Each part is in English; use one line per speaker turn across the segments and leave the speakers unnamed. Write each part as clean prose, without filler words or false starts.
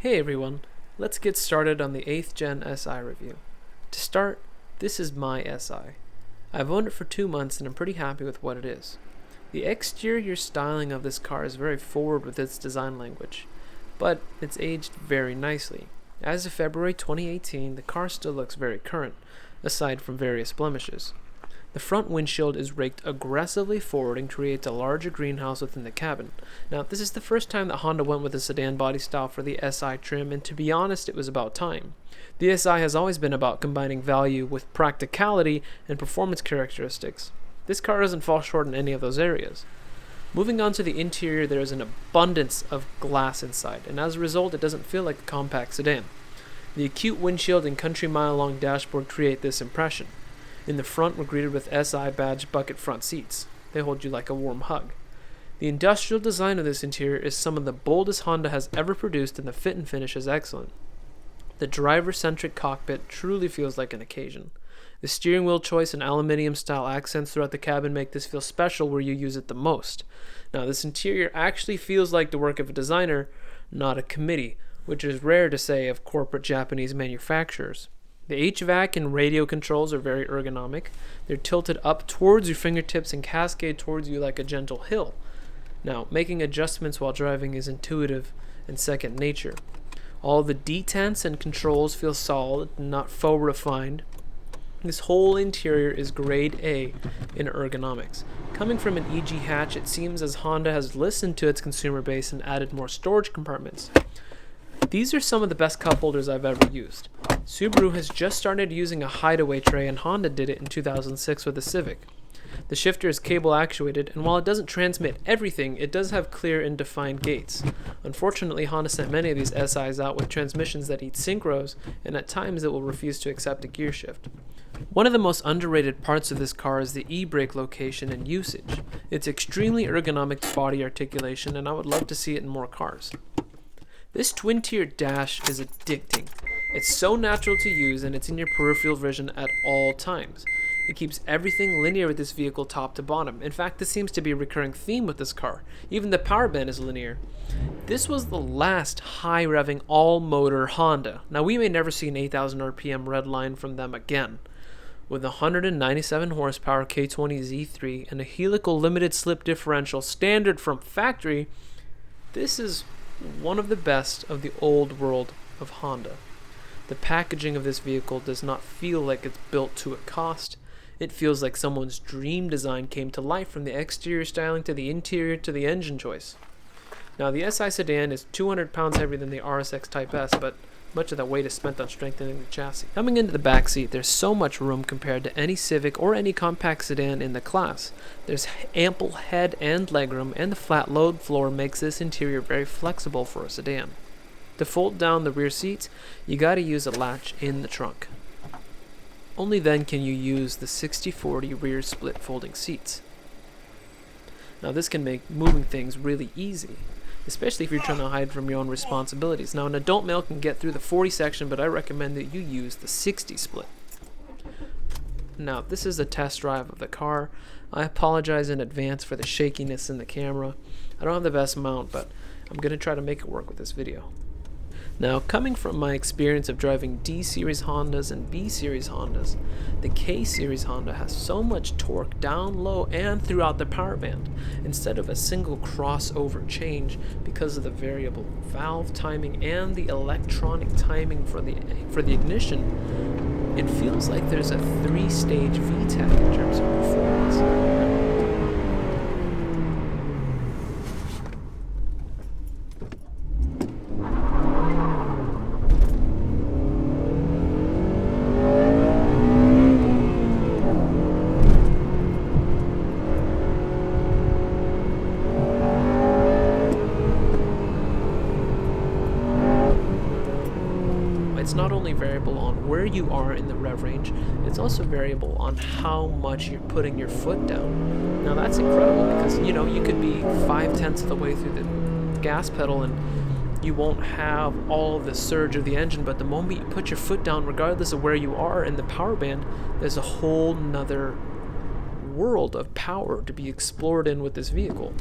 Hey everyone, let's get started on the 8th Gen SI review. To start, this is my SI. I've owned it for 2 months and I'm pretty happy with what it is. The exterior styling of this car is very forward with its design language, but it's aged very nicely. As of February 2018, the car still looks very current, aside from various blemishes. The front windshield is raked aggressively forward and creates a larger greenhouse within the cabin. Now, this is the first time that Honda went with a sedan body style for the SI trim, and to be honest, it was about time. The SI has always been about combining value with practicality and performance characteristics. This car doesn't fall short in any of those areas. Moving on to the interior, there is an abundance of glass inside, and as a result, it doesn't feel like a compact sedan. The acute windshield and country mile long dashboard create this impression. In the front, we're greeted with SI badge bucket front seats. They hold you like a warm hug. The industrial design of this interior is some of the boldest Honda has ever produced, and the fit and finish is excellent. The driver-centric cockpit truly feels like an occasion. The steering wheel choice and aluminium-style accents throughout the cabin make this feel special where you use it the most. Now, this interior actually feels like the work of a designer, not a committee, which is rare to say of corporate Japanese manufacturers. The HVAC and radio controls are very ergonomic. They're tilted up towards your fingertips and cascade towards you like a gentle hill. Now, making adjustments while driving is intuitive and second nature. All the detents and controls feel solid and not faux refined. This whole interior is grade A in ergonomics. Coming from an EG hatch, it seems as Honda has listened to its consumer base and added more storage compartments. These are some of the best cup holders I've ever used. Subaru has just started using a hideaway tray, and Honda did it in 2006 with the Civic. The shifter is cable actuated, and while it doesn't transmit everything, it does have clear and defined gates. Unfortunately, Honda sent many of these SIs out with transmissions that eat synchros, and at times it will refuse to accept a gear shift. One of the most underrated parts of this car is the e-brake location and usage. It's extremely ergonomic body articulation, and I would love to see it in more cars. This twin-tier dash is addicting. It's so natural to use, and it's in your peripheral vision at all times. It keeps everything linear with this vehicle top to bottom. In fact, this seems to be a recurring theme with this car. Even the power band is linear. This was the last high-revving all-motor Honda. Now, we may never see an 8,000 RPM red line from them again. With a 197 horsepower K20 Z3 and a helical limited slip differential standard from factory, this is one of the best of the old world of Honda. The packaging of this vehicle does not feel like it's built to a cost. It feels like someone's dream design came to life, from the exterior styling to the interior to the engine choice. Now, the SI sedan is 200 pounds heavier than the RSX Type S, but much of that weight is spent on strengthening the chassis. Coming into the back seat, there's so much room compared to any Civic or any compact sedan in the class. There's ample head and legroom, and the flat load floor makes this interior very flexible for a sedan. To fold down the rear seats, you gotta use a latch in the trunk. Only then can you use the 60/40 rear split folding seats. Now, this can make moving things really easy, especially if you're trying to hide from your own responsibilities. Now, an adult male can get through the 40 section, but I recommend that you use the 60 split. Now, this is a test drive of the car. I apologize in advance for the shakiness in the camera. I don't have the best mount, but I'm going to try to make it work with this video. Now, coming from my experience of driving D-Series Hondas and B-Series Hondas, the K-Series Honda has so much torque down low and throughout the power band, instead of a single crossover change because of the variable valve timing and the electronic timing for the ignition. It feels like there's a 3-stage VTEC in terms of performance. It's not only variable on where you are in the rev range, it's also variable on how much you're putting your foot down. Now, that's incredible because, you could be 5/10 of the way through the gas pedal and you won't have all of the surge of the engine, but the moment you put your foot down, regardless of where you are in the power band, there's a whole nother world of power to be explored in with this vehicle.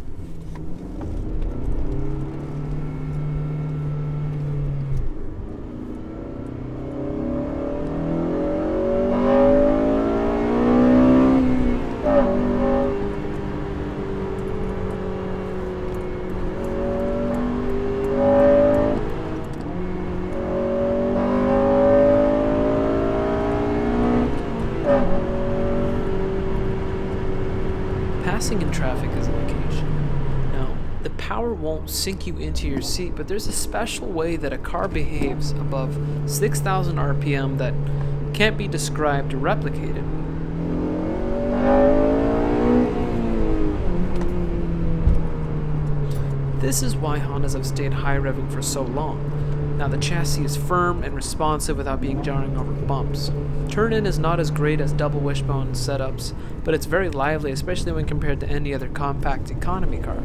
Cussing in traffic is an occasion. Now, the power won't sink you into your seat, but there's a special way that a car behaves above 6,000 RPM that can't be described or replicated. This is why Hondas have stayed high revving for so long. Now the chassis is firm and responsive without being jarring over bumps. Turn-in is not as great as double wishbone setups, but it's very lively, especially when compared to any other compact economy car.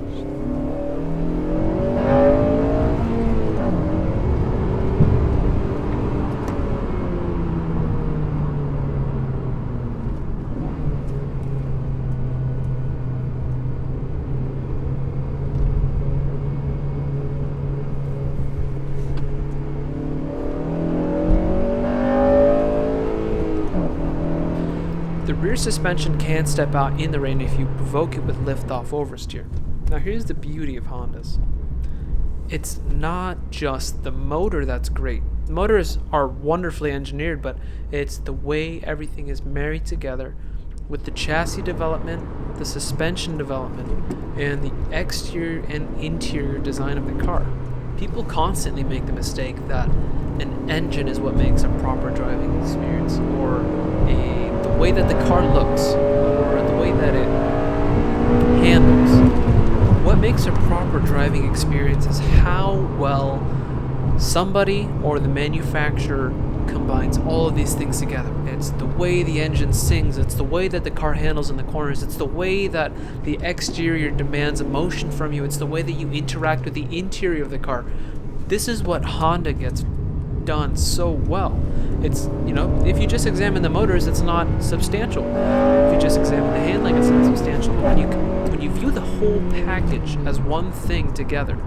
The rear suspension can step out in the rain if you provoke it with lift-off oversteer. Now here's the beauty of Hondas. It's not just the motor that's great. The motors are wonderfully engineered, but it's the way everything is married together with the chassis development, the suspension development, and the exterior and interior design of the car. People constantly make the mistake that an engine is what makes a proper driving experience, or the way that the car looks, or the way that it handles. What makes a proper driving experience is how well somebody or the manufacturer combines all of these things together. It's the way the engine sings, it's the way that the car handles in the corners, it's the way that the exterior demands emotion from you, it's the way that you interact with the interior of the car. This is what Honda gets done so well. It's, if you just examine the motors, it's not substantial. If you just examine the handling, it's not substantial. But when you view the whole package as one thing together,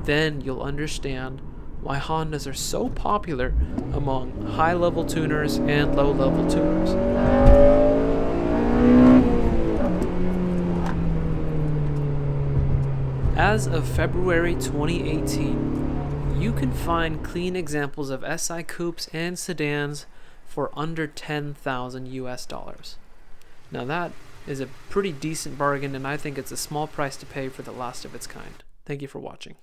then you'll understand why Hondas are so popular among high-level tuners and low-level tuners. As of February 2018, you can find clean examples of SI coupes and sedans for under $10,000 US. Now that is a pretty decent bargain, and I think it's a small price to pay for the last of its kind. Thank you for watching.